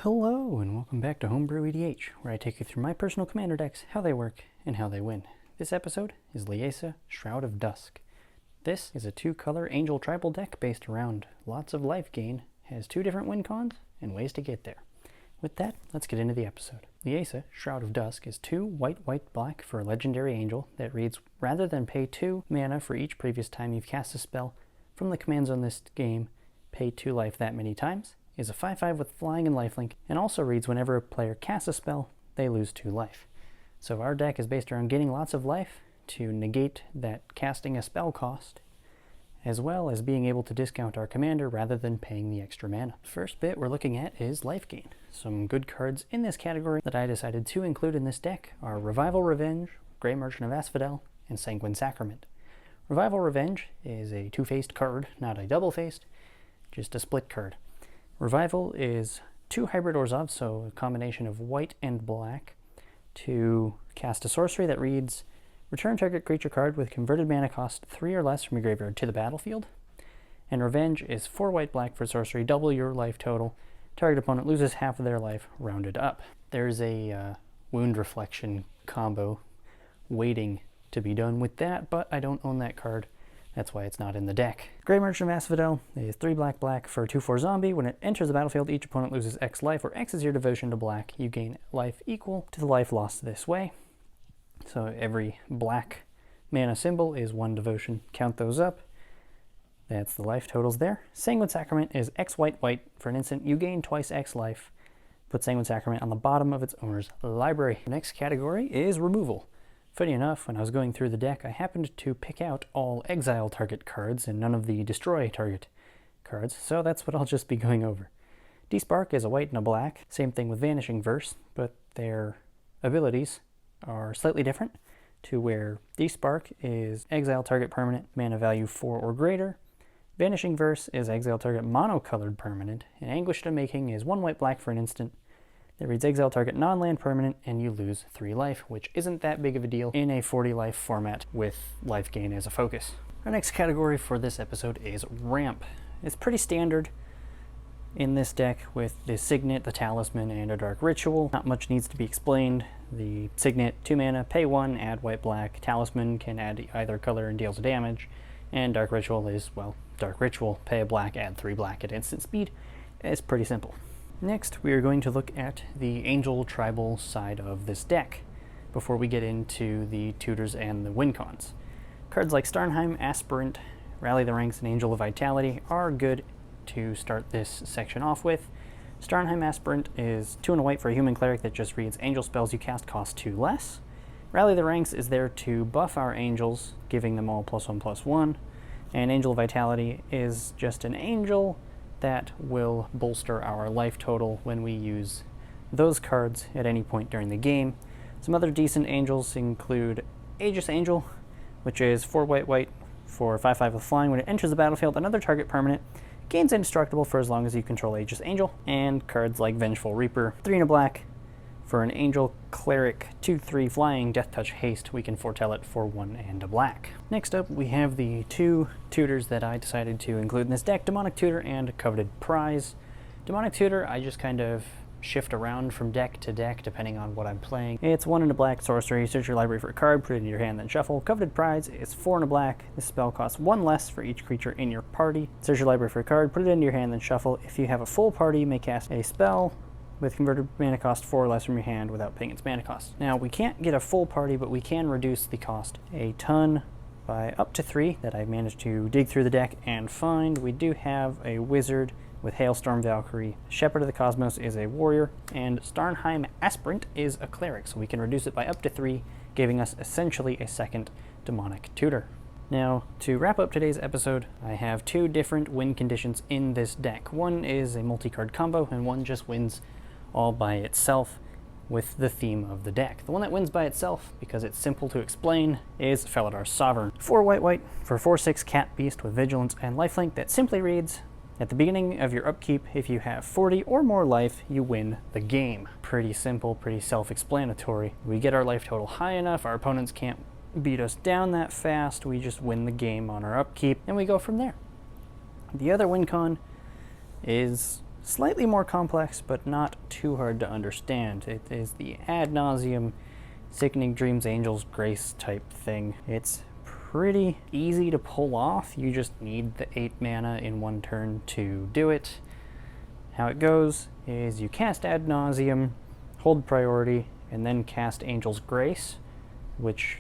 Hello and welcome back to Homebrew EDH, where I take you through my personal commander decks, how they work, and how they win. This episode is Liesa, Shroud of Dusk. This is a 2-color Angel tribal deck based around lots of life gain, has 2 different win cons, and ways to get there. With that, let's get into the episode. Liesa, Shroud of Dusk is 2 white-black for a legendary angel that reads, rather than pay 2 mana for each previous time you've cast a spell from the commands on this game, pay 2 life that many times, is a 5/5 with flying and lifelink, and also reads whenever a player casts a spell, they lose 2 life. So our deck is based around getting lots of life to negate that casting a spell cost, as well as being able to discount our commander rather than paying the extra mana. First bit we're looking at is life gain. Some good cards in this category that I decided to include in this deck are Revival Revenge, Grey Merchant of Asphodel, and Sanguine Sacrament. Revival Revenge is a 2-faced card, not a double-faced, just a split card. Revival is 2 hybrid Orzhov, so a combination of white and black, to cast a sorcery that reads, return target creature card with converted mana cost 3 or less from your graveyard to the battlefield. And Revenge is 4 white-black for sorcery, double your life total. Target opponent loses half of their life, rounded up. There's a Wound Reflection combo waiting to be done with that, but I don't own that card. That's why it's not in the deck. Grey Merchant of Asphodel is 3 black for a 2/4 zombie. When it enters the battlefield, each opponent loses X life, where X is your devotion to black. You gain life equal to the life lost this way. So every black mana symbol is 1 devotion. Count those up. That's the life totals there. Sanguine Sacrament is X white for an instant. You gain twice X life. Put Sanguine Sacrament on the bottom of its owner's library. The next category is removal. Funny enough, when I was going through the deck, I happened to pick out all exile target cards and none of the destroy target cards, so that's what I'll just be going over. Despark is a white and a black, same thing with Vanishing Verse, but their abilities are slightly different, to where Despark is exile target permanent, mana value 4 or greater. Vanishing Verse is exile target monocolored permanent, and Anguish to Making is 1 white-black for an instant. It reads exile target non-land permanent, and you lose 3 life, which isn't that big of a deal in a 40 life format with life gain as a focus. Our next category for this episode is Ramp. It's pretty standard in this deck with the Signet, the Talisman, and a Dark Ritual. Not much needs to be explained. The Signet, 2 mana, pay 1, add white-black. Talisman can add either color and deals damage. And Dark Ritual is, well, Dark Ritual, pay a black, add 3 black at instant speed. It's pretty simple. Next, we are going to look at the Angel tribal side of this deck before we get into the Tudors and the win cons. Cards like Starnheim, Aspirant, Rally the Ranks, and Angel of Vitality are good to start this section off with. Starnheim Aspirant is 2 and a white for a human cleric that just reads angel spells you cast cost 2 less. Rally the Ranks is there to buff our angels, giving them all +1/+1. And Angel of Vitality is just an angel that will bolster our life total when we use those cards at any point during the game. Some other decent angels include Aegis Angel, which is 4 white for 5/5 with flying. When it enters the battlefield, another target permanent gains indestructible for as long as you control Aegis Angel. And cards like Vengeful Reaper, 3 and a black for an angel cleric, 2/3 flying, death touch haste. We can foretell it for 1 and a black. Next up, we have the 2 tutors that I decided to include in this deck, Demonic Tutor and Coveted Prize. Demonic Tutor, I just kind of shift around from deck to deck depending on what I'm playing. It's 1 and a black sorcery, search your library for a card, put it in your hand, then shuffle. Coveted Prize is 4 and a black. This spell costs 1 less for each creature in your party. Search your library for a card, put it into your hand, then shuffle. If you have a full party, you may cast a spell with converted mana cost 4 or less from your hand without paying its mana cost. Now, we can't get a full party, but we can reduce the cost a ton by up to 3 that I've managed to dig through the deck and find. We do have a wizard with Hailstorm Valkyrie. Shepherd of the Cosmos is a warrior, and Starnheim Aspirant is a cleric, so we can reduce it by up to 3, giving us essentially a second Demonic Tutor. Now, to wrap up today's episode, I have 2 different win conditions in this deck. One is a multi-card combo, and one just wins all by itself with the theme of the deck. The one that wins by itself, because it's simple to explain, is Felidar Sovereign. 4 white for 4/6 cat beast with vigilance and lifelink that simply reads, at the beginning of your upkeep, if you have 40 or more life, you win the game. Pretty simple, pretty self-explanatory. We get our life total high enough, our opponents can't beat us down that fast, we just win the game on our upkeep, and we go from there. The other win con is slightly more complex, but not too hard to understand. It is the ad nauseam Sickening Dreams, Angel's Grace type thing. It's pretty easy to pull off. You just need the 8 mana in 1 turn to do it. How it goes is you cast ad nauseam, hold priority, and then cast Angel's Grace, which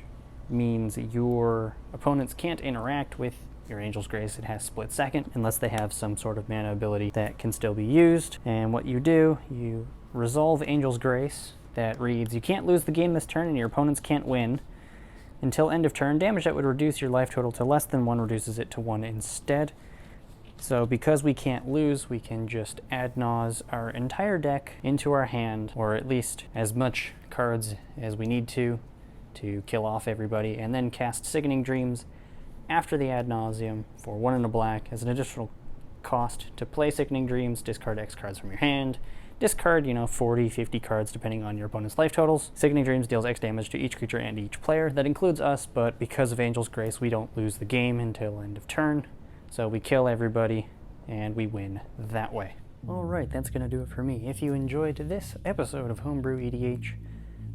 means your opponents can't interact with your Angel's Grace. It has split second unless they have some sort of mana ability that can still be used. And what you do, you resolve Angel's Grace that reads, you can't lose the game this turn and your opponents can't win. Until end of turn, damage that would reduce your life total to less than 1 reduces it to 1 instead. So because we can't lose, we can just ad nause our entire deck into our hand, or at least as much cards as we need to kill off everybody, and then cast Sickening Dreams after the ad nauseam for 1 and a black as an additional cost to play Sickening Dreams. Discard X cards from your hand. Discard, 40, 50 cards depending on your opponent's life totals. Sickening Dreams deals X damage to each creature and each player. That includes us, but because of Angel's Grace, we don't lose the game until end of turn. So we kill everybody, and we win that way. Alright, that's going to do it for me. If you enjoyed this episode of Homebrew EDH,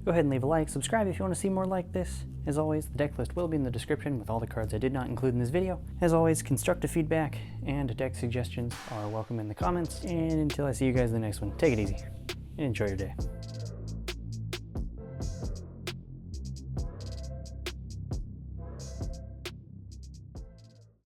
go ahead and leave a like, subscribe if you want to see more like this. As always, the deck list will be in the description with all the cards I did not include in this video. As always, constructive feedback and deck suggestions are welcome in the comments. And until I see you guys in the next one, take it easy and enjoy your day.